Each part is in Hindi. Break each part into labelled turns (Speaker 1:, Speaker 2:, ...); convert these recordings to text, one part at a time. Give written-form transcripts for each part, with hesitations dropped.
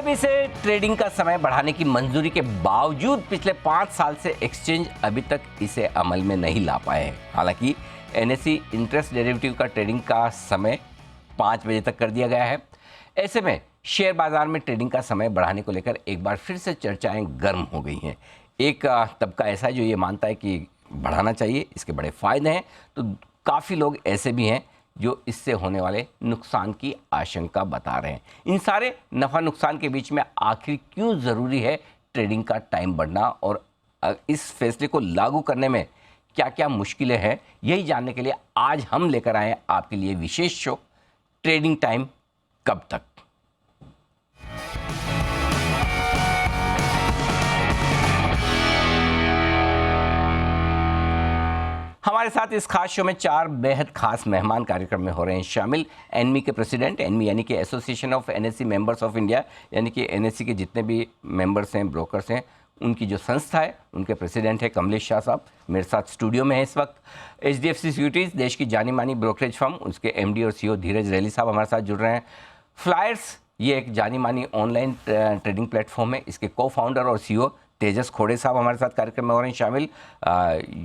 Speaker 1: सेबी से ट्रेडिंग का समय बढ़ाने की मंजूरी के बावजूद पिछले 5 साल से एक्सचेंज अभी तक इसे अमल में नहीं ला पाए हैं। हालांकि एनएसई इंटरेस्ट डेरिवेटिव का ट्रेडिंग का समय 5 बजे तक कर दिया गया है। ऐसे में शेयर बाजार में ट्रेडिंग का समय बढ़ाने को लेकर एक बार फिर से चर्चाएं गर्म हो गई हैं। एक तबका ऐसा है जो ये मानता है कि बढ़ाना चाहिए, इसके बड़े फायदे हैं, तो काफ़ी लोग ऐसे भी हैं जो इससे होने वाले नुकसान की आशंका बता रहे हैं। इन सारे नफ़ा नुकसान के बीच में आखिर क्यों ज़रूरी है ट्रेडिंग का टाइम बढ़ना और इस फैसले को लागू करने में क्या क्या मुश्किलें हैं, यही जानने के लिए आज हम लेकर आए हैं आपके लिए विशेष शो ट्रेडिंग टाइम कब तक। हमारे साथ इस खास शो में 4 बेहद खास मेहमान कार्यक्रम में हो रहे हैं शामिल। एनमी के प्रेसिडेंट, एनमी यानी कि association of NSE members of India, यानी कि एनएसई के जितने भी मेंबर्स हैं, ब्रोकर्स हैं, उनकी जो संस्था है उनके प्रेसिडेंट है कमलेश शाह साहब, मेरे साथ स्टूडियो में है इस वक्त। एचडीएफसी सिक्योरिटीज़, देश की जानी मानी ब्रोकरेज फर्म, उसके एमडी और सीईओ धीरज रैली साहब हमारे साथ जुड़ रहे हैं। फ्लायर्स, ये एक जानी मानी ऑनलाइन ट्रेडिंग प्लेटफॉर्म है, इसके को फाउंडर और सीईओ तेजस खोड़े साहब हमारे साथ कार्यक्रम में हो रहे हैं शामिल।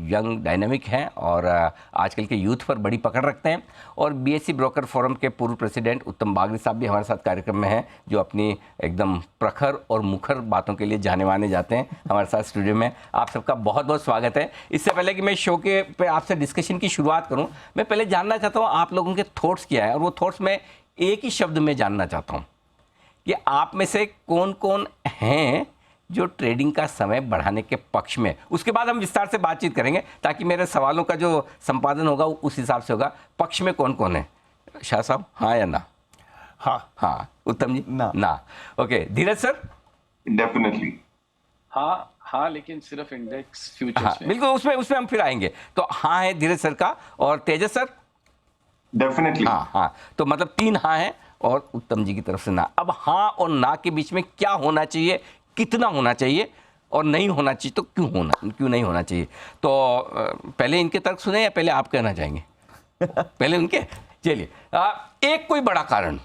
Speaker 1: यंग डायनामिक हैं और आजकल के यूथ पर बड़ी पकड़ रखते हैं। और बीएससी ब्रोकर फोरम के पूर्व प्रेसिडेंट उत्तम बागड़ी साहब भी हमारे साथ कार्यक्रम में हैं, जो अपनी एकदम प्रखर और मुखर बातों के लिए जाने माने जाते हैं। हमारे साथ स्टूडियो में आप सबका बहुत बहुत स्वागत है। इससे पहले कि मैं शो के पे आपसे डिस्कशन की शुरुआत करूँ, मैं पहले जानना चाहता हूँ आप लोगों के थॉट्स क्या है, और वो थॉट्स मैं एक ही शब्द में जानना चाहता हूँ कि आप में से कौन कौन हैं जो ट्रेडिंग का समय बढ़ाने के पक्ष में। उसके बाद हम विस्तार से बातचीत करेंगे ताकि मेरे सवालों का जो संपादन होगा वो उस हिसाब से होगा। पक्ष में कौन कौन है? शाह साहब, हाँ या ना? हाँ। उत्तम जी, ना। ओके, धीरज सर?
Speaker 2: डेफिनेटली
Speaker 3: हाँ, लेकिन सिर्फ इंडेक्स फ्यूचर्स
Speaker 1: हाँ,
Speaker 3: में।
Speaker 1: बिल्कुल, उसमें हम फिर आएंगे। तो हाँ है धीरज सर का, और तेजस सर?
Speaker 2: डेफिनेटली
Speaker 1: हाँ, तो मतलब 3 हाँ हैं और उत्तम जी की तरफ से ना। अब हाँ और ना के बीच में क्या होना चाहिए, कितना होना चाहिए और नहीं होना चाहिए, तो क्यों नहीं होना चाहिए? तो पहले इनके तर्क सुने या पहले आप कहना चाहेंगे? पहले उनके। चलिए, एक कोई बड़ा कारण,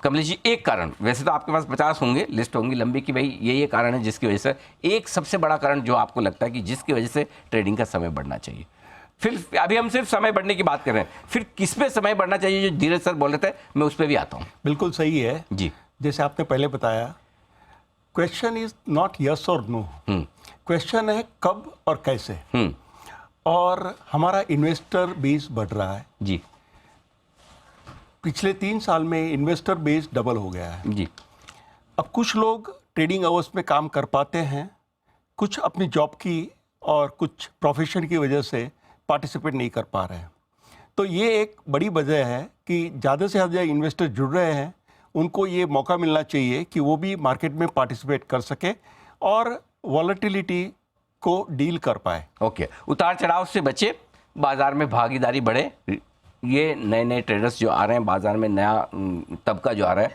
Speaker 1: कमलेश जी, एक कारण, वैसे तो आपके पास 50 होंगे, लिस्ट होंगी लंबी कि भाई ये कारण है जिसकी वजह से, एक सबसे बड़ा कारण जो आपको लगता है कि जिसकी वजह से ट्रेडिंग का समय बढ़ना चाहिए। फिर अभी हम सिर्फ समय बढ़ने की बात कर रहे हैं, फिर किस पे समय बढ़ना चाहिए जो धीरज सर बोल रहे थे, मैं उस पर भी आता हूँ।
Speaker 4: बिल्कुल सही है
Speaker 1: जी,
Speaker 4: जैसे आपने पहले बताया, क्वेश्चन इज नॉट यस और नो, क्वेश्चन है कब और कैसे। और हमारा इन्वेस्टर बेस बढ़ रहा है
Speaker 1: जी
Speaker 4: पिछले 3 साल में इन्वेस्टर बेस डबल हो गया है
Speaker 1: जी।
Speaker 4: अब कुछ लोग ट्रेडिंग आवर्स में काम कर पाते हैं, कुछ अपनी जॉब की और कुछ प्रोफेशन की वजह से पार्टिसिपेट नहीं कर पा रहे हैं। तो ये एक बड़ी वजह है कि ज़्यादा से ज़्यादा इन्वेस्टर जुड़ रहे हैं, उनको ये मौका मिलना चाहिए कि वो भी मार्केट में पार्टिसिपेट कर सके और वॉलेटिलिटी को डील कर पाए।
Speaker 1: ओके, उतार चढ़ाव से बचे, बाजार में भागीदारी बढ़े, ये नए नए ट्रेडर्स जो आ रहे हैं बाजार में, नया तबका जो आ रहा है।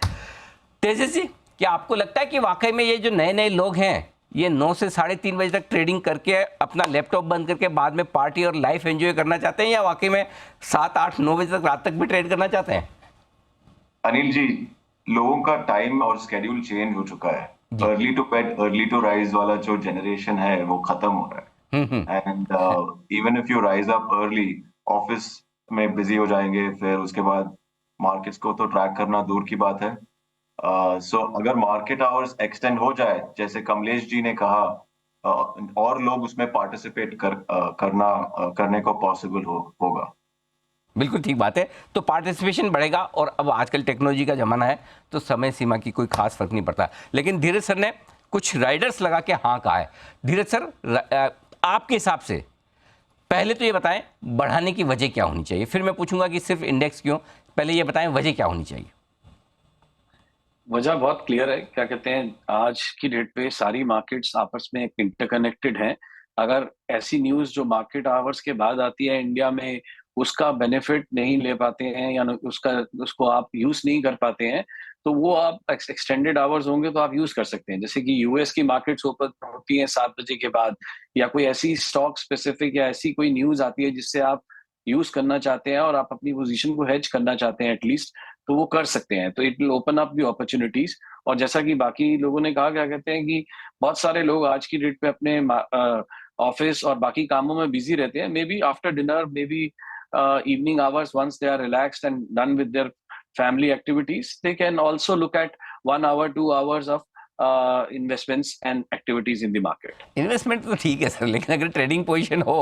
Speaker 1: तेजस जी, क्या आपको लगता है कि वाकई में ये जो नए नए लोग हैं, ये 9 से 3:30 बजे तक ट्रेडिंग करके अपना लैपटॉप बंद करके बाद में पार्टी और लाइफ एंजॉय करना चाहते हैं, या वाकई में 7, 8, 9 बजे तक रात तक भी ट्रेड करना चाहते हैं?
Speaker 2: अनिल जी, लोगों का टाइम और स्केड्यूल चेंज हो चुका है। Early to bed early to rise वाला जो जनरेशन है वो खत्म हो रहा है। And even if you rise up early, office में बिजी हो जाएंगे, फिर उसके बाद मार्केट्स को तो ट्रैक करना दूर की बात है। सो अगर मार्केट आवर्स एक्सटेंड हो जाए, जैसे कमलेश जी ने कहा, और लोग उसमें पार्टिसिपेट करने को पॉसिबल होगा।
Speaker 1: बिल्कुल ठीक बात है। तो पार्टिसिपेशन बढ़ेगा, और अब आजकल टेक्नोलॉजी का ज़माना है तो समय सीमा की कोई खास फर्क नहीं पड़ता। लेकिन धीरज सर ने कुछ राइडर्स लगा के हाँ कहा है। धीरज सर, आपके हिसाब से पहले तो ये बताएं बढ़ाने की वजह क्या होनी चाहिए, फिर मैं पूछूंगा कि सिर्फ इंडेक्स क्यों। पहले ये बताएं वजह क्या होनी चाहिए।
Speaker 3: वजह बहुत क्लियर है। क्या कहते हैं, आज की डेट पे सारी मार्केट्स आपस में इंटरकनेक्टेड हैं। अगर ऐसी न्यूज़ जो मार्केट आवर्स के बाद आती है इंडिया में, उसका बेनिफिट नहीं ले पाते हैं या उसको आप यूज नहीं कर पाते हैं, तो वो आप एक्सटेंडेड आवर्स होंगे तो आप यूज कर सकते हैं। जैसे कि यूएस की मार्केट्स ओपन होती हैं 7 बजे के बाद, या कोई ऐसी स्टॉक स्पेसिफिक या ऐसी कोई न्यूज आती है जिससे आप यूज करना चाहते हैं और आप अपनी पोजीशन को हेज करना चाहते हैं एटलीस्ट, तो वो कर सकते हैं, तो it will open up the opportunities. और जैसा कि बाकी लोगों ने कहा, क्या कहते हैं कि बहुत सारे लोग आज की डेट पे अपने ऑफिस और बाकी कामों में बिजी रहते हैं, may be after dinner, may be evening hours, once they are relaxed and done with their family activities, they can also look at 1 hour 2 hours of investments and activities in the market.
Speaker 1: Investment तो ठीक है सर, लेकिन अगर ट्रेडिंग पोजीशन हो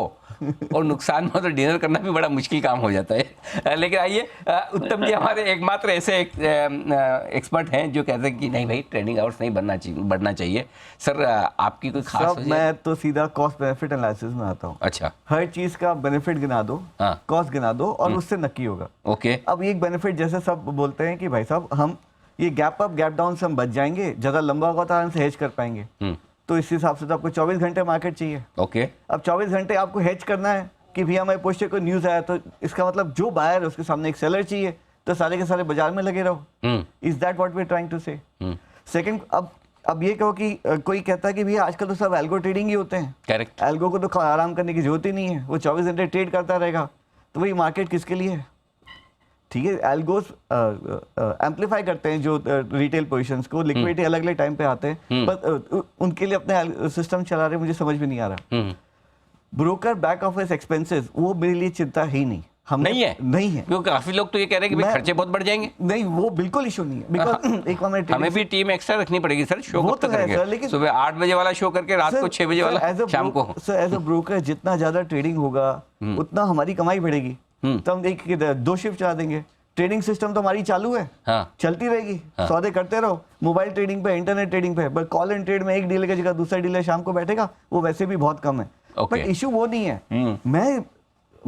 Speaker 1: और नुकसान में हो तो डिनर करना भी बड़ा मुश्किल काम हो जाता है। लेकिन आइए, उत्तम जी हमारे एकमात्र ऐसे एक्सपर्ट हैं जो कहते हैं कि नहीं भाई, ट्रेडिंग आवर्स नहीं बढ़ना चाहिए। सर आपकी कोई खास
Speaker 5: सब मैं तो सीधा कॉस्ट बेनिफिट एनालिसिस में आता हूँ।
Speaker 1: अच्छा,
Speaker 5: हर चीज का बेनिफिट गिना दो,
Speaker 1: हाँ।
Speaker 5: कॉस्ट गिना दो और उससे नक्की होगा।
Speaker 1: ओके।
Speaker 5: अब एक बेनिफिट जैसे सब बोलते हैं कि भाई साहब हम ये गैप अप गैप डाउन से हम बच जाएंगे, ज़्यादा लंबा होगा तो आराम से हेज कर पाएंगे। तो इस हिसाब से तो आपको 24 घंटे मार्केट चाहिए।
Speaker 1: ओके। अब
Speaker 5: 24 घंटे आपको हेज करना है कि भैया हमारे पोस्टर को न्यूज़ आया, तो इसका मतलब जो बायर है उसके सामने एक सेलर चाहिए, तो सारे के सारे बाजार में लगे रहो। Is that what we are trying to say? Second, अब ये कहो कि कोई कहता है कि भैया आजकल तो सब एल्गो ट्रेडिंग ही होते हैं।
Speaker 1: करेक्ट।
Speaker 5: एल्गो को तो आराम करने की जरूरत ही नहीं है, वो 24 घंटे ट्रेड करता रहेगा। तो वही मार्केट किसके लिए है? ठीक है, एल्गोस एम्पलीफाई करते हैं जो रिटेल पोजीशंस को, लिक्विडिटी अलग अलग टाइम पे आते हैं, पर उनके लिए अपने सिस्टम चला रहे, मुझे समझ में नहीं आ रहा। ब्रोकर बैक ऑफिस एक्सपेंसेस, वो मेरे लिए चिंता ही नहीं। हम
Speaker 1: नहीं है,
Speaker 5: नहीं है,
Speaker 1: क्योंकि काफी लोग तो ये कह रहे हैं कि भाई खर्चे बहुत बढ़ जाएंगे।
Speaker 5: नहीं, वो बिल्कुल इशू नहीं है, बिकॉज एक
Speaker 1: हमें भी टीम एक्स्ट्रा रखनी पड़ेगी सर। शो
Speaker 5: वो
Speaker 1: कब तक
Speaker 5: तो है
Speaker 1: करेंगे?
Speaker 5: सर, लेकिन
Speaker 1: सुबह 8 बजे वाला शो करके रात को 6 बजे वाला शाम को।
Speaker 5: सर एज अ ब्रोकर जितना ज्यादा ट्रेडिंग होगा उतना हमारी कमाई बढ़ेगी। तो हम एक 2 शिफ्ट चला देंगे। ट्रेडिंग सिस्टम तो हमारी चालू है,
Speaker 1: हाँ।
Speaker 5: चलती रहेगी, सौदे करते रहो, मोबाइल ट्रेडिंग पे, इंटरनेट ट्रेडिंग पे। बट कॉल एंड ट्रेड में एक डीलर की जगह दूसरा डीलर शाम को बैठेगा, वो वैसे भी बहुत कम है। बट इशू वो नहीं है। मैं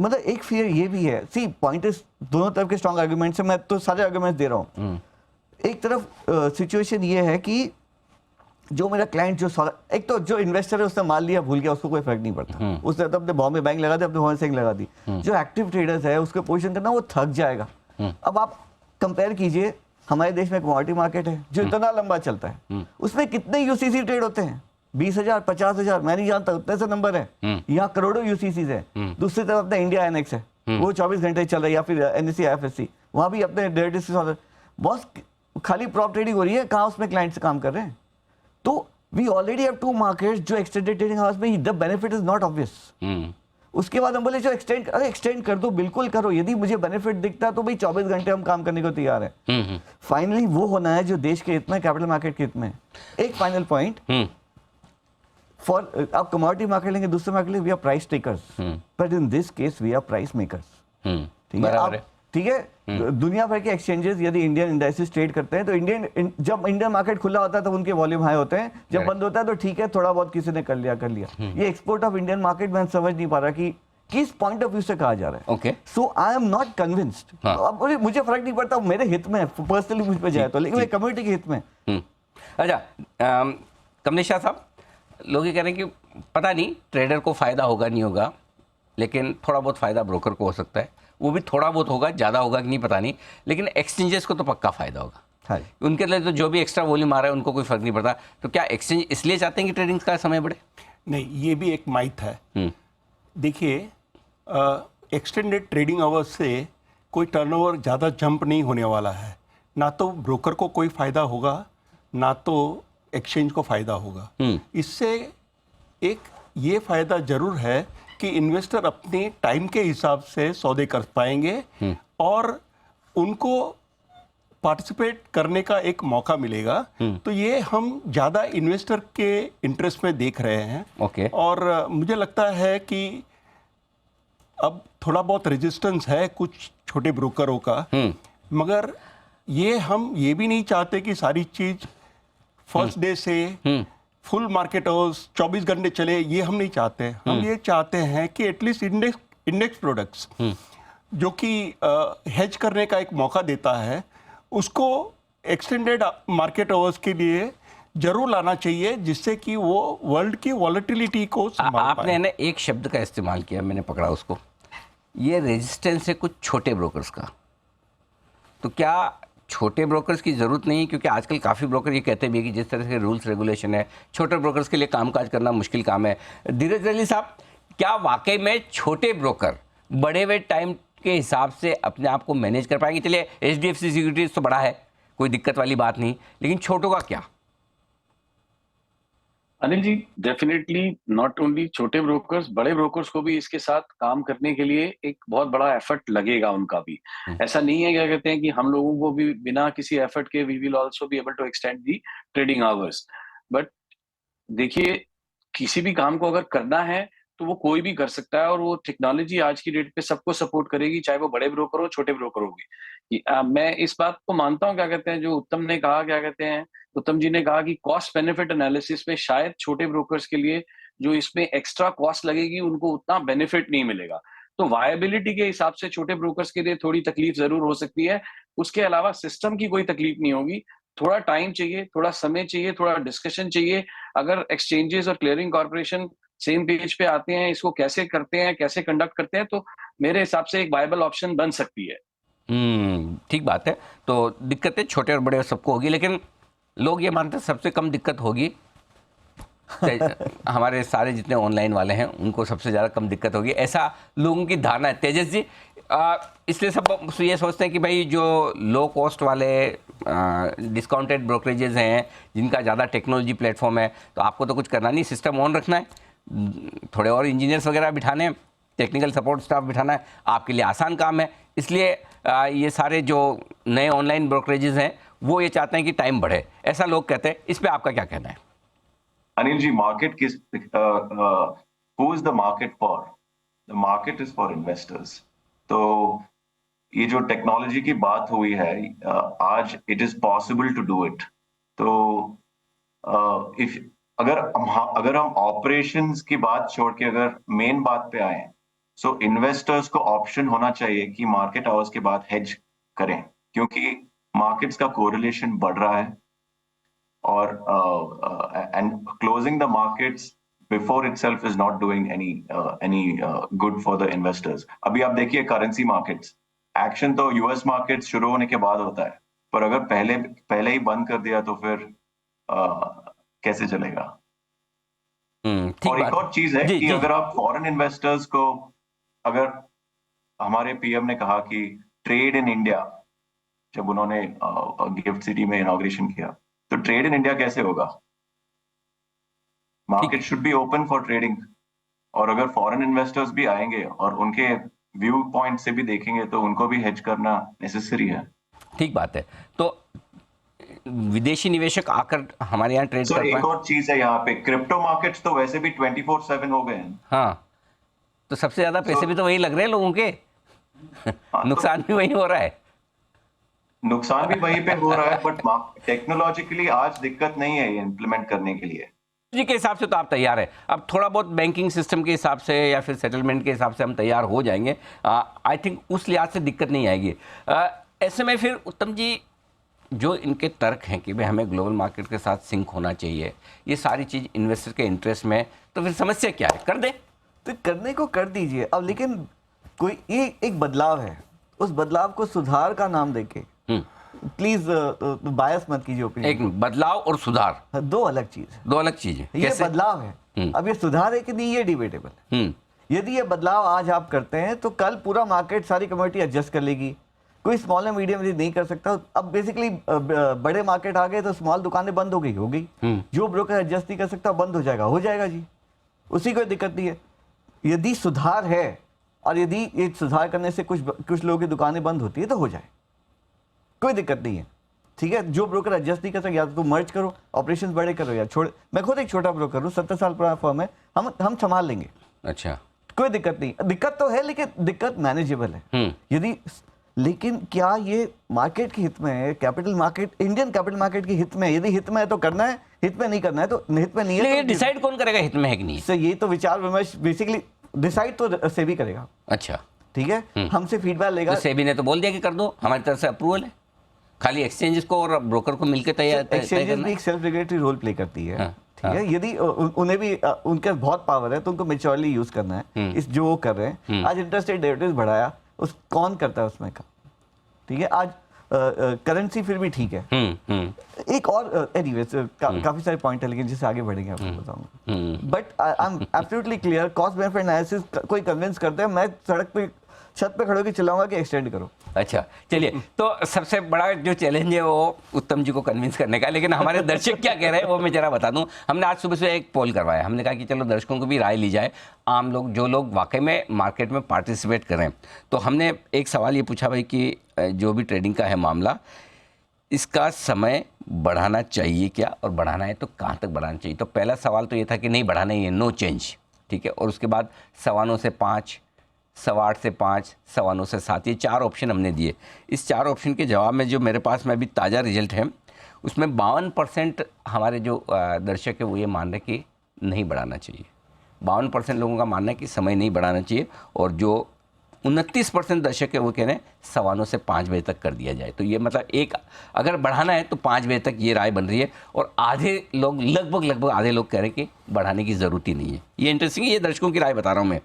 Speaker 5: मतलब एक फियर ये भी है, सी पॉइंट इज, दोनों तरफ के स्ट्रॉन्ग आर्गुमेंट्स है, मैं तो सारे आर्गुमेंट्स दे रहा हूँ। एक तरफ सिचुएशन ये है कि जो मेरा क्लाइंट एक तो जो इन्वेस्टर है उसने माल लिया, भूल गया, उसको कोई फर्क नहीं पड़ता, उसने तो अपने बॉम्बे बैंक लगा दी, अपने होम सेंग लगा दी। जो एक्टिव ट्रेडर्स है उसको पोजीशन करना, वो थक जाएगा। अब आप कंपेयर कीजिए, हमारे देश में कमोडिटी मार्केट है जो इतना लंबा चलता है, उसमें कितने यूसीसी ट्रेड होते हैं? 20,000 50,000, मैं नहीं जानता, उतने से नंबर है। यहाँ करोड़ों यूसीसी है। दूसरी तरफ अपना इंडिया एनएक्स है, वो 24 घंटे चल रहा है, या फिर एनएससी IFSC, वहाँ भी अपने डेरिवेटिव्स बॉस खाली प्रॉप ट्रेडिंग हो रही है, कहाँ उसमें क्लाइंट से काम कर रहे हैं। तो वी ऑलरेडी हैव 2 मार्केट्स जो एक्सटेंडेड ट्रेडिंग हाउस में, the benefit is not obvious. उसके बाद हम बोले जो एक्सटेंड कर दो, बिल्कुल करो, यदि मुझे बेनिफिट दिखता है तो भाई 24 घंटे हम काम करने को तैयार है। फाइनली वो होना है जो देश के हित में, कैपिटल मार्केट के हित में। एक फाइनल पॉइंट, फॉर आप कमोडिटी मार्केट लेंगे, दूसरे मार्केट लेंगे, we are price takers, but in this case we are price makers. ठीक है, आप ठीक है, दुनिया भर के एक्सचेंजेस यदि इंडियन इंडाइसेस ट्रेड करते हैं, तो जब इंडियन मार्केट खुला होता है तब उनके वॉल्यूम हाई होते हैं, जब बंद होता है तो ठीक है, थोड़ा बहुत किसी ने कर लिया। ये एक्सपोर्ट ऑफ इंडियन मार्केट मैं समझ नहीं पा रहा कि किस पॉइंट ऑफ व्यू से कहा जा रहा है।
Speaker 1: Okay,
Speaker 5: so I am not convinced. अब मुझे फर्क नहीं पड़ता, मेरे हित में पर्सनली मुझ पे जाए तो, लेकिन कम्युनिटी के हित में।
Speaker 1: अच्छा, कमलेश शाह साहब, लोग ये कह रहे हैं कि पता नहीं ट्रेडर को फायदा होगा नहीं होगा, लेकिन थोड़ा बहुत फायदा ब्रोकर को हो सकता है, वो भी थोड़ा बहुत होगा, ज़्यादा होगा कि नहीं पता नहीं, लेकिन एक्सचेंजेस को तो पक्का फायदा होगा।
Speaker 5: हाँ,
Speaker 1: उनके लिए तो जो भी एक्स्ट्रा वॉल्यूम आ रहा है उनको कोई फर्क नहीं पड़ता। तो क्या एक्सचेंज इसलिए चाहते हैं कि ट्रेडिंग का समय बढ़े?
Speaker 4: नहीं, ये भी एक माइथ है। देखिए, एक्सटेंडेड ट्रेडिंग आवर्स से कोई टर्नओवर ज़्यादा जंप नहीं होने वाला है। ना तो ब्रोकर को कोई फ़ायदा होगा, ना तो एक्सचेंज को फ़ायदा होगा। इससे एक ये फ़ायदा ज़रूर है कि इन्वेस्टर अपने टाइम के हिसाब से सौदे कर पाएंगे और उनको पार्टिसिपेट करने का एक मौका मिलेगा। तो ये हम ज़्यादा इन्वेस्टर के इंटरेस्ट में देख रहे हैं।
Speaker 1: ओके।
Speaker 4: और मुझे लगता है कि अब थोड़ा बहुत रेजिस्टेंस है कुछ छोटे ब्रोकरों का, मगर हम ये भी नहीं चाहते कि सारी चीज़ फर्स्ट डे से फुल मार्केट आवर्स 24 घंटे चले, ये हम नहीं चाहते। हम ये चाहते हैं कि एटलीस्ट इंडेक्स प्रोडक्ट्स जो कि हेज करने का एक मौका देता है, उसको एक्सटेंडेड मार्केट आवर्स के लिए जरूर लाना चाहिए, जिससे कि वो वर्ल्ड की वॉलेटिलिटी को संभाल
Speaker 1: आपने
Speaker 4: पाए।
Speaker 1: ना एक शब्द का इस्तेमाल किया, मैंने पकड़ा उसको, ये रेजिस्टेंस है कुछ छोटे ब्रोकर्स का। तो क्या छोटे ब्रोकर्स की ज़रूरत नहीं है? क्योंकि आजकल काफ़ी ब्रोकर ये कहते भी हैं कि जिस तरह के रूल्स रेगुलेशन है, छोटे ब्रोकर्स के लिए कामकाज करना मुश्किल काम है। धीरज अली साहब, क्या वाकई में छोटे ब्रोकर बढ़े हुए टाइम के हिसाब से अपने आप को मैनेज कर पाएंगे? चलिए HDFC सिक्योरिटीज तो बड़ा है, कोई दिक्कत वाली बात नहीं, लेकिन छोटों का क्या?
Speaker 3: Anil ji, definitely not only छोटे ब्रोकर्स, बड़े ब्रोकर्स को भी इसके साथ काम करने के लिए एक बहुत बड़ा एफर्ट लगेगा उनका भी। ऐसा नहीं है क्या कहते हैं कि हम लोगों को भी बिना किसी एफर्ट के we will also be able to extend the trading hours. But देखिए, किसी भी काम को अगर करना है तो वो कोई भी कर सकता है, और वो टेक्नोलॉजी आज की डेट पे सबको सपोर्ट करेगी, चाहे वो बड़े ब्रोकर हो, छोटे ब्रोकर हो भी। मैं इस बात को मानता हूँ, क्या कहते हैं, जो उत्तम ने कहा, क्या कहते हैं, उत्तम जी ने कहा कि कॉस्ट बेनिफिट एनालिसिस में शायद छोटे ब्रोकर्स के लिए जो इसमें एक्स्ट्रा कॉस्ट लगेगी उनको उतना बेनिफिट नहीं मिलेगा। तो वायबिलिटी के हिसाब से छोटे ब्रोकर्स के लिए थोड़ी तकलीफ जरूर हो सकती है, उसके अलावा सिस्टम की कोई तकलीफ नहीं होगी। थोड़ा टाइम चाहिए, थोड़ा समय चाहिए, थोड़ा डिस्कशन चाहिए। अगर एक्सचेंजेस और क्लियरिंग कॉर्पोरेशन सेम पेज पे आते हैं, इसको कैसे करते हैं, कैसे कंडक्ट करते हैं, तो मेरे हिसाब से एक वायबल ऑप्शन बन सकती है।
Speaker 1: ठीक बात है। तो दिक्कतें छोटे और बड़े सबको होगी, लेकिन लोग ये मानते हैं सबसे कम दिक्कत होगी हमारे सारे जितने ऑनलाइन वाले हैं उनको सबसे ज़्यादा कम दिक्कत होगी, ऐसा लोगों की धारणा है। तेजस जी, इसलिए सब ये सोचते हैं कि भाई जो लो कॉस्ट वाले डिस्काउंटेड ब्रोकरेजेस हैं, जिनका ज़्यादा टेक्नोलॉजी प्लेटफॉर्म है, तो आपको तो कुछ करना नहीं, सिस्टम ऑन रखना है, थोड़े और इंजीनियर्स वगैरह बिठाने हैं, टेक्निकल सपोर्ट स्टाफ बिठाना है, आपके लिए आसान काम है। इसलिए ये सारे जो नए ऑनलाइन ब्रोकरेजेस हैं वो ये चाहते हैं कि टाइम बढ़े, ऐसा लोग कहते हैं। इस पे आपका क्या कहना है?
Speaker 2: अनिल जी, मार्केट किस who is the market for? The market is for investors. तो ये जो टेक्नोलॉजी की बात हुई है, आज it is possible to do it. तो इफ अगर हम ऑपरेशंस की बात छोड़ के अगर मेन बात पे आए, सो इन्वेस्टर्स को ऑप्शन होना चाहिए कि मार्केट आवर्स के बाद हेज करें, क्योंकि मार्केट्स का कोरिलेशन बढ़ रहा है, और and closing the markets before itself is not doing any good for the investors. अभी आप देखिए करेंसी मार्केट्स, एक्शन तो यूएस मार्केट्स शुरू होने के बाद होता है, पर अगर पहले ही बंद कर दिया तो फिर कैसे चलेगा? और एक और चीज है कि अगर आप फॉरेन इन्वेस्टर्स को, अगर हमारे पीएम ने कहा कि ट्रेड इन इंडिया, जब उन्होंने गिफ्ट सिटी में इनॉग्रेशन किया, तो ट्रेड इन इंडिया कैसे होगा? Market should be open for trading, और अगर फॉरेन इन्वेस्टर्स भी आएंगे और उनके व्यू पॉइंट से भी देखेंगे तो उनको भी हेज करना नेसेसरी है।
Speaker 1: ठीक बात है। तो विदेशी निवेशक आकर हमारे यहाँ ट्रेड कर पाए।
Speaker 2: एक और चीज है यहाँ पे, क्रिप्टो मार्केट्स तो वैसे भी 24/7 हो गए हैं।
Speaker 1: हाँ, तो सबसे ज्यादा पैसे भी तो वही लग रहे हैं लोगों के। नुकसान भी वही हो रहा है।
Speaker 2: नुकसान भी वहीं पे हो रहा है, बट टेक्नोलॉजिकली आज दिक्कत नहीं है ये इम्प्लीमेंट करने के लिए।
Speaker 1: जी के हिसाब से तो आप तैयार है, अब थोड़ा बहुत बैंकिंग सिस्टम के हिसाब से या फिर सेटलमेंट के हिसाब से हम तैयार हो जाएंगे। आई थिंक उस लिहाज से दिक्कत नहीं आएगी। ऐसे में फिर उत्तम जी, जो इनके तर्क हैं कि भाई हमें ग्लोबल मार्केट के साथ सिंक होना चाहिए, ये सारी चीज़ इन्वेस्टर के इंटरेस्ट में, तो फिर समस्या क्या है? कर दे
Speaker 5: तो करने को कर दीजिए। अब लेकिन कोई ये एक बदलाव है, उस बदलाव को सुधार का नाम देके प्लीज बायस मत कीजिए ओपिनियन।
Speaker 1: एक बदलाव और सुधार
Speaker 5: दो अलग चीज है।
Speaker 1: दो अलग चीज है।
Speaker 5: ये बदलाव है, अब ये सुधार है कि नहीं ये डिबेटेबल है। यदि ये बदलाव आज आप करते हैं तो कल पूरा मार्केट, सारी कम्युनिटी एडजस्ट कर लेगी। कोई स्मॉल या मीडियम नहीं कर सकता। अब बेसिकली बड़े मार्केट आ गए तो स्मॉल दुकानें बंद हो गई। जो ब्रोकर एडजस्ट नहीं कर सकता बंद हो जाएगा जी, उसी कोई दिक्कत नहीं है। यदि सुधार है और यदि ये सुधार करने से कुछ लोगों की दुकानें बंद होती है तो हो जाए, कोई दिक्कत नहीं है। ठीक है, जो ब्रोकर एडजस्ट नहीं कर सकता, या तो मर्ज करो, ऑपरेशंस बड़े करो, या छोड़। मैं खुद एक छोटा ब्रोकर हूँ, 70 साल पुराना फर्म है, हम संभाल लेंगे।
Speaker 1: अच्छा,
Speaker 5: कोई दिक्कत नहीं। दिक्कत तो है लेकिन दिक्कत मैनेजेबल है। यदि, लेकिन क्या ये मार्केट के हित में है? Capital market, Indian capital market के हित में? यदि हित में है तो करना है, हित में नहीं करना है तो हित में नहीं है।
Speaker 1: तो डिसाइड कौन करेगा हित में है कि नहीं?
Speaker 5: सर ये तो विचार विमर्श, बेसिकली डिसाइड तो सेबी करेगा।
Speaker 1: अच्छा,
Speaker 5: ठीक है, हमसे फीडबैक लेगा।
Speaker 1: तो सेबी ने तो बोल दिया कि कर दो, हमारी तरफ से अप्रूवल है, खाली एक्सचेंजेस को और ब्रोकर को मिलकर तैयार।
Speaker 5: एक्सचेंजेस भी एक सेल्फ रेगुलेटरी रोल प्ले करती है। ठीक है, यदि उन्हें भी उनके बहुत पावर है तो उनको मैच्योरली यूज करना है। इस जो वो कर रहे हैं, आज इंटरेस्ट रेट डेरिवेटिव्स बढ़ाया, उस कौन करता है उसमें का? ठीक है, आज करेंसी फिर भी ठीक है। एक और एनीवेज काफी सारे पॉइंट है, लेकिन जिससे आगे बढ़ेंगे आपको बताऊंगा। But I am absolutely clear, cost benefit analysis कोई कन्विंस करते हैं। मैं सड़क पे छत पे खड़े होकर चिल्लाऊंगा कि एक्सटेंड करो।
Speaker 1: अच्छा चलिए, तो सबसे बड़ा जो चैलेंज है वो उत्तम जी को कन्विंस करने का, लेकिन हमारे दर्शक क्या कह रहे हैं वो मैं जरा बता दूं। हमने आज सुबह से एक पोल करवाया, हमने कहा कि चलो दर्शकों को भी राय ली जाए, आम लोग जो लोग वाकई में मार्केट में पार्टिसिपेट करें। तो हमने एक सवाल ये पूछा भाई कि जो भी ट्रेडिंग का है मामला, इसका समय बढ़ाना चाहिए क्या, और बढ़ाना है तो कहाँ तक बढ़ाना चाहिए। तो पहला सवाल तो ये था कि नहीं बढ़ाना ही है, नो चेंज, ठीक है। और उसके बाद 9:15 से 5, 8:15 से 5, 9:15 से 7, ये 4 ऑप्शन हमने दिए। इस 4 ऑप्शन के जवाब में जो मेरे पास में अभी ताज़ा रिजल्ट है उसमें 52% हमारे जो दर्शक है वो ये मान रहे कि नहीं बढ़ाना चाहिए। 52% लोगों का मानना है कि समय नहीं बढ़ाना चाहिए, और जो 29% दर्शक है वो कह रहे हैं 9:15 से 5 बजे तक कर दिया जाए। तो ये मतलब एक अगर बढ़ाना है तो 5 बजे तक, ये राय बन रही है। और आधे लोग, लगभग आधे लोग कह रहे हैं कि बढ़ाने की ज़रूरत ही नहीं है। ये इंटरेस्टिंग है, ये दर्शकों की राय बता रहा हूँ मैं।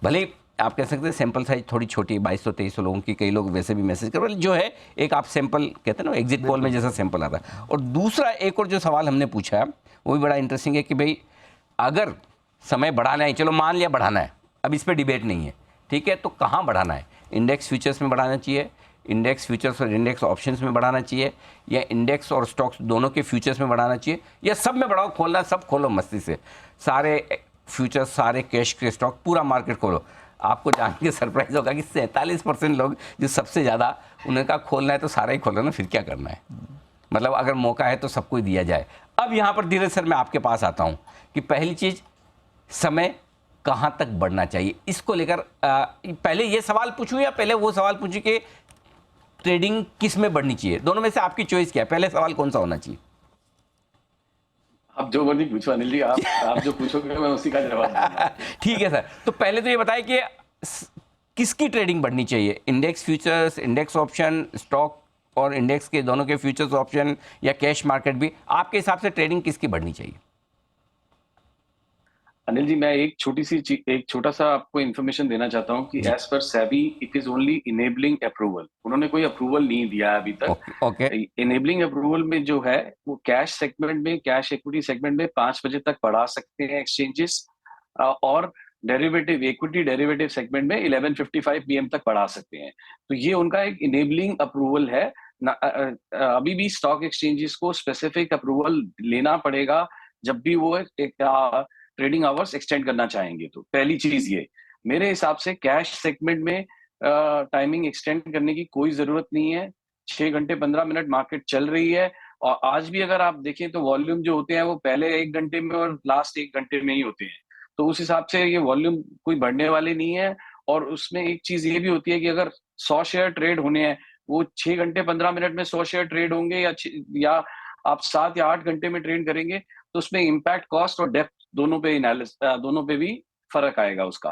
Speaker 1: भले आप कह सकते हैं सैंपल साइज थोड़ी छोटी है, 2200-2300 लोगों की, कई लोग वैसे भी मैसेज कर, जो है एक आप सैंपल कहते हैं ना एग्जिट पोल में जैसा सैंपल आता है। और दूसरा एक और जो सवाल हमने पूछा है वो भी बड़ा इंटरेस्टिंग है कि भाई अगर समय बढ़ाना है, चलो मान लिया बढ़ाना है, अब इस पर डिबेट नहीं है, ठीक है, तो कहाँ बढ़ाना है। इंडेक्स फ्यूचर्स में बढ़ाना चाहिए, इंडेक्स फ्यूचर्स और इंडेक्स ऑप्शंस में बढ़ाना चाहिए, या इंडेक्स और स्टॉक्स दोनों के फ्यूचर्स में बढ़ाना चाहिए, या सब में बढ़ाओ, खोलना सब खोलो मस्ती से, सारे फ्यूचर्स, सारे कैश के स्टॉक, पूरा मार्केट खोलो। आपको जान के सरप्राइज होगा कि 47% लोग जो सबसे ज़्यादा, उन्हें कहा खोलना है तो सारा ही खोलो ना, फिर क्या करना है, मतलब अगर मौका है तो सबको ही दिया जाए। अब यहाँ पर धीरे सर मैं आपके पास आता हूँ कि पहली चीज़, समय कहाँ तक बढ़ना चाहिए, इसको लेकर पहले ये सवाल पूछूं या पहले वो सवाल पूछूं कि ट्रेडिंग किस में बढ़नी चाहिए, दोनों में से आपकी चॉइस क्या है, पहले सवाल कौन सा होना चाहिए।
Speaker 3: आप जो मर्जी पूछो अनिल जी, आप जो पूछोगे मैं उसी का जवाब दूंगा।
Speaker 1: ठीक है सर, तो पहले तो ये बताएं कि किसकी ट्रेडिंग बढ़नी चाहिए, index futures, index option, stock और इंडेक्स के दोनों के फ्यूचर्स ऑप्शन, या कैश मार्केट भी, आपके हिसाब से ट्रेडिंग किसकी बढ़नी चाहिए।
Speaker 3: अनिल जी, मैं एक छोटा सा आपको इन्फॉर्मेशन देना चाहता हूं कि as per SEBI it is only enabling approval, उन्होंने कोई अप्रूवल नहीं दिया है अभी तक।
Speaker 1: ओके।
Speaker 3: इनेबलिंग अप्रूवल में जो है वो कैश सेगमेंट में, कैश इक्विटी सेगमेंट में 5 बजे तक बढ़ा सकते हैं एक्सचेंजेस, और डेरिवेटिव, इक्विटी डेरिवेटिव सेगमेंट में 11:55 PM तक बढ़ा सकते हैं। तो ये उनका एक इनेबलिंग अप्रूवल है। अभी भी स्टॉक एक्सचेंजेस को स्पेसिफिक अप्रूवल लेना पड़ेगा जब भी वो एक ट्रेडिंग आवर्स एक्सटेंड करना चाहेंगे। तो पहली चीज ये, मेरे हिसाब से कैश सेगमेंट में टाइमिंग एक्सटेंड करने की कोई जरूरत नहीं है। 6 घंटे 15 मिनट मार्केट चल रही है, और आज भी अगर आप देखें तो वॉल्यूम जो होते हैं वो पहले 1 घंटे में और लास्ट 1 घंटे में ही होते हैं। तो उस हिसाब से ये वॉल्यूम कोई बढ़ने वाले नहीं है। और उसमें एक चीज ये भी होती है कि अगर 100 शेयर ट्रेड होने हैं, वो 6 घंटे 15 मिनट में 100 शेयर ट्रेड होंगे, या आप 7 या 8 घंटे में ट्रेड करेंगे, तो उसमें इम्पैक्ट, कॉस्ट और डेप्थ दोनों पे भी फर्क आएगा उसका।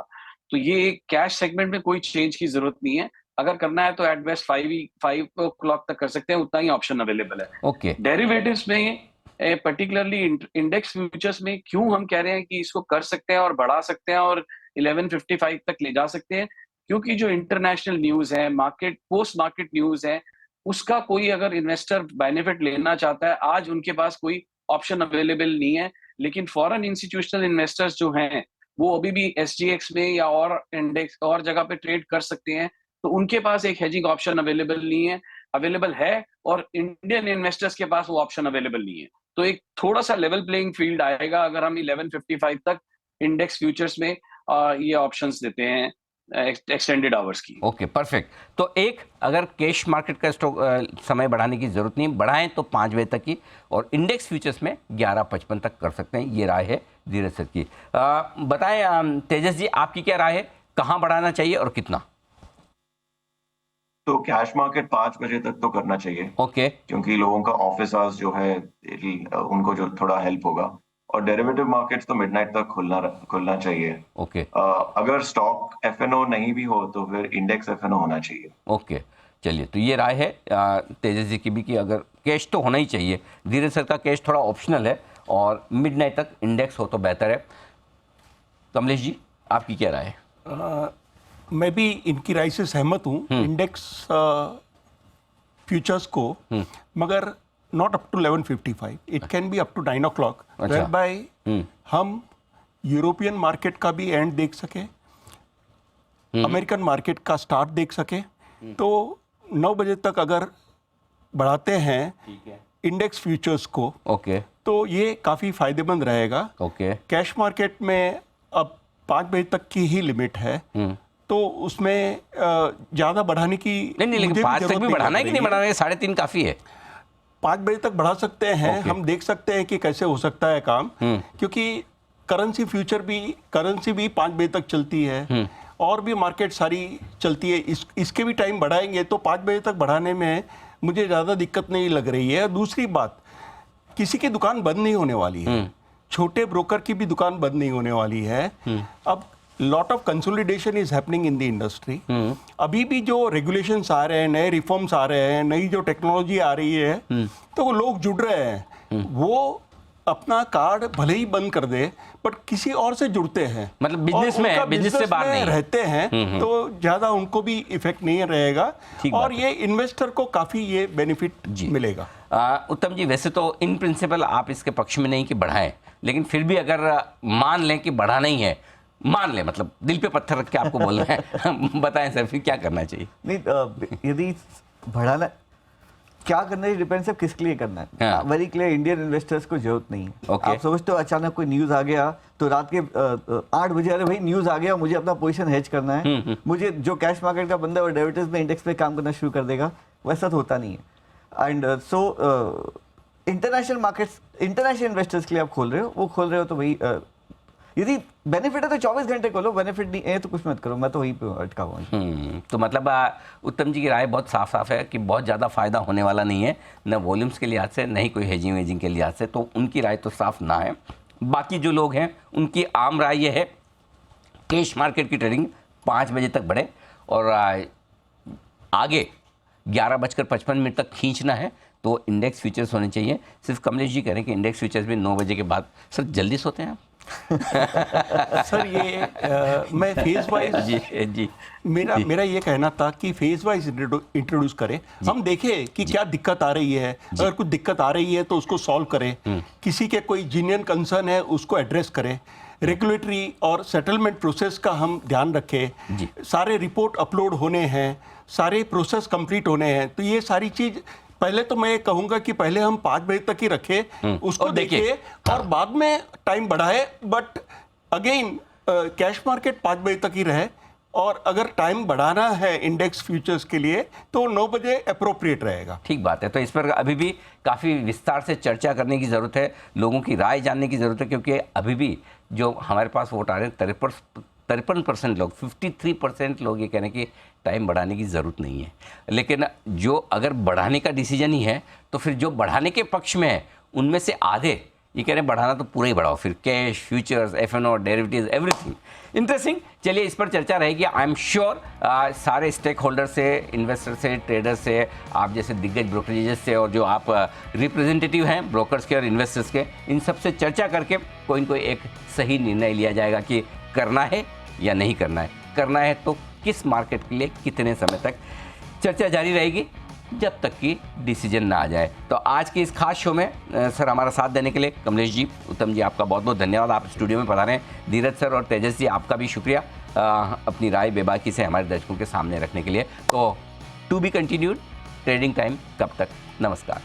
Speaker 3: तो ये कैश सेगमेंट में कोई चेंज की जरूरत नहीं है। अगर करना है तो एट बेस्ट 5 o'clock तक कर सकते हैं, उतना ही ऑप्शन अवेलेबल है।
Speaker 1: ओके।
Speaker 3: डेरिवेटिव्स में पर्टिकुलरली इंडेक्स फ्यूचर्स में क्यों हम कह रहे हैं कि इसको कर सकते हैं और बढ़ा सकते हैं और 11:55 तक ले जा सकते हैं, क्योंकि जो इंटरनेशनल न्यूज है, मार्केट पोस्ट मार्केट न्यूज है, उसका कोई अगर इन्वेस्टर बेनिफिट लेना चाहता है, आज उनके पास कोई ऑप्शन अवेलेबल नहीं है। लेकिन फॉरेन इंस्टीट्यूशनल इन्वेस्टर्स जो हैं वो अभी भी SGX में या और इंडेक्स और जगह पे ट्रेड कर सकते हैं, तो उनके पास एक हेजिंग ऑप्शन अवेलेबल है, और इंडियन इन्वेस्टर्स के पास वो ऑप्शन अवेलेबल नहीं है। तो एक थोड़ा सा लेवल प्लेइंग फील्ड आएगा अगर हम 11:55 तक इंडेक्स फ्यूचर्स में ये ऑप्शंस देते हैं एक्सटेंडेड आवर्स की।
Speaker 1: Okay, perfect. तो एक, अगर कैश मार्केट का स्टॉक समय बढ़ाने की जरूरत नहीं, बढ़ाएं तो 5 बजे तक की, और इंडेक्स फ्यूचर्स में 11:55 तक कर सकते हैं। ये राय है धीरज सर की। बताएं तेजस जी, आपकी क्या राय है, कहाँ बढ़ाना चाहिए और कितना।
Speaker 2: तो कैश मार्केट 5 बजे तक तो करना चाहिए।
Speaker 1: ओके।
Speaker 2: क्योंकि लोगों का ऑफिस आवर्स जो है उनको जो थोड़ा हेल्प होगा, और डेरिवेटिव मार्केट्स तो मिडनाइट तक खुलना चाहिए।
Speaker 1: ओके।
Speaker 2: अगर स्टॉक FNO नहीं भी हो तो फिर इंडेक्स FNO होना चाहिए।
Speaker 1: ओके, चलिए, तो ये राय है तेजस जी की भी कि अगर कैश तो होना ही चाहिए। धीरज सर का कैश थोड़ा ऑप्शनल है, और मिडनाइट तक इंडेक्स हो तो बेहतर है। कमलेश जी, आपकी क्या राय है।
Speaker 4: मैं भी इनकी राय से सहमत हूँ, इंडेक्स फ्यूचर्स को, मगर not up to 11:55, it can be up to 9 o'clock, whereby हम यूरोपियन मार्केट का भी एंड देख सकें, अमेरिकन मार्केट का स्टार्ट देख सके तो 9 बजे तक अगर बढ़ाते हैं इंडेक्स फ्यूचर्स को,
Speaker 1: ओके
Speaker 4: तो ये काफ़ी फायदेमंद रहेगा।
Speaker 1: ओके
Speaker 4: कैश मार्केट में अब 5 बजे तक की ही लिमिट है, तो उसमें ज़्यादा बढ़ाने की
Speaker 1: नहीं लेकिन
Speaker 4: मुझे
Speaker 1: 5 तक
Speaker 4: जरूरत
Speaker 1: भी बढ़ाना है कि नहीं
Speaker 4: लग रही
Speaker 1: बढ़ाना है? 3.5 काफ़ी है।
Speaker 4: 5 बजे तक बढ़ा सकते हैं।
Speaker 1: ओके।
Speaker 4: हम देख सकते हैं कि कैसे हो सकता है काम, क्योंकि करेंसी भी 5 बजे तक चलती है और भी मार्केट सारी चलती है। इसके भी टाइम बढ़ाएंगे तो 5 बजे तक बढ़ाने में मुझे ज़्यादा दिक्कत नहीं लग रही है। दूसरी बात, किसी की दुकान बंद नहीं होने वाली है, छोटे ब्रोकर की भी दुकान बंद नहीं होने वाली है। अब lot of consolidation is happening in the industry. अभी भी जो रेगुलेशंस आ रहे हैं, नए रिफॉर्म्स आ रहे हैं, नई जो टेक्नोलॉजी आ रही है, तो वो लोग जुड़ रहे हैं। वो अपना कार्ड भले ही बंद कर दे बट किसी और से जुड़ते हैं,
Speaker 1: मतलब बिजनेस
Speaker 4: और
Speaker 1: में
Speaker 4: उनका
Speaker 1: है, बिजनेस से बाहर
Speaker 4: में
Speaker 1: नहीं है।
Speaker 4: रहते हैं, तो ज़्यादा उनको भी इफेक्ट नहीं रहेगा
Speaker 1: ठीक
Speaker 4: और
Speaker 1: बात है।
Speaker 4: ये इन्वेस्टर को काफ़ी ये बेनिफिट मिलेगा।
Speaker 1: उत्तम जी, वैसे तो इन प्रिंसिपल आप इसके पक्ष में नहीं कि बढ़ाएं, लेकिन फिर भी अगर मान लें कि बढ़ाना ही है, मान लें, मतलब दिल पे पत्थर रख के आपको बोल रहे हैं बताएं सर फिर क्या करना चाहिए?
Speaker 5: नहीं, यदि बढ़ाना क्या करना है डिपेंड है किसके लिए करना है।
Speaker 1: हाँ।
Speaker 5: वेरी क्लियर, इंडियन इन्वेस्टर्स को जरूरत नहीं है।
Speaker 1: ओके।
Speaker 5: आप समझते हो अचानक कोई न्यूज आ गया तो रात के 8 बजे, अरे भाई न्यूज आ गया, मुझे अपना पोजीशन हेज करना है, मुझे जो कैश मार्केट का बंदा है वो डेरिवेटिव्स में इंडेक्स पे काम करना शुरू कर देगा। वैसा तो होता नहीं है। And so international markets, international investors के लिए आप खोल रहे हो, वो खोल रहे हो तो भाई यदि बेनिफिट है तो 24 घंटे खोलो, बेनिफिट नहीं है तो कुछ मत करो। मैं तो वहीं पे अटका हुआ हूँ।
Speaker 1: तो मतलब उत्तम जी की राय बहुत साफ साफ है कि बहुत ज़्यादा फायदा होने वाला नहीं है, न वॉल्यूम्स के लिहाज से, न ही कोई हेजिंग वेजिंग के लिहाज से, तो उनकी राय तो साफ ना है। बाकी जो लोग हैं उनकी आम राय ये है कैश मार्केट की ट्रेडिंग 5 बजे तक बढ़े और आगे 11:55 तक खींचना है तो इंडेक्स फ्यूचर्स होने चाहिए। सिर्फ कमलेश जी कह रहे हैं कि इंडेक्स फ्यूचर्स भी 9 बजे के बाद। सर जल्दी सोते हैं आप?
Speaker 4: सर ये मैं फेज वाइज
Speaker 1: जी
Speaker 4: मेरा ये कहना था कि फेज वाइज इंट्रोड्यूस करें, हम देखें कि क्या दिक्कत आ रही है। अगर कुछ दिक्कत आ रही है तो उसको सॉल्व करें, किसी के कोई जीनियन कंसर्न है उसको एड्रेस करें, रेगुलेटरी और सेटलमेंट प्रोसेस का हम ध्यान रखें, सारे रिपोर्ट अपलोड होने हैं, सारे प्रोसेस कंप्लीट होने हैं। तो ये सारी चीज़ पहले तो मैं कहूंगा कि पहले हम 5 बजे तक ही रखें, उसको देखिए और बाद में टाइम बढ़ाए। बट अगेन कैश मार्केट 5 बजे तक ही रहे और अगर टाइम बढ़ाना है इंडेक्स फ्यूचर्स के लिए तो 9 बजे अप्रोप्रिएट रहेगा।
Speaker 1: ठीक बात है। तो इस पर अभी भी काफ़ी विस्तार से चर्चा करने की ज़रूरत है, लोगों की राय जानने की ज़रूरत है, क्योंकि अभी भी जो हमारे पास वोट आ रहे हैं 53% लोग, 53% लोग ये कह रहे हैं कि टाइम बढ़ाने की ज़रूरत नहीं है। लेकिन जो अगर बढ़ाने का डिसीजन ही है तो फिर जो बढ़ाने के पक्ष में है उनमें से आधे ये कह रहे हैं बढ़ाना तो पूरा ही बढ़ाओ, फिर cash, futures, FNO, derivatives, everything. Interesting. चलिए इस पर चर्चा रहेगी। आई एम श्योर सारे स्टेक होल्डर से, इन्वेस्टर से, ट्रेडर से, आप जैसे दिग्गज ब्रोकरेजेस से और जो आप रिप्रेजेंटेटिव हैं ब्रोकर्स के और इन्वेस्टर्स के, इन सब से चर्चा करके कोई न कोई एक सही निर्णय लिया जाएगा कि करना है या नहीं करना है। करना है तो किस मार्केट के लिए कितने समय तक। चर्चा जारी रहेगी जब तक कि डिसीजन ना आ जाए। तो आज के इस खास शो में सर हमारा साथ देने के लिए कमलेश जी, उत्तम जी, आपका बहुत बहुत धन्यवाद। आप स्टूडियो में पधारे हैं। धीरज सर और तेजस जी, आपका भी शुक्रिया अपनी राय बेबाकी से हमारे दर्शकों के सामने रखने के लिए। तो to be continued, trading time कब तक। नमस्कार।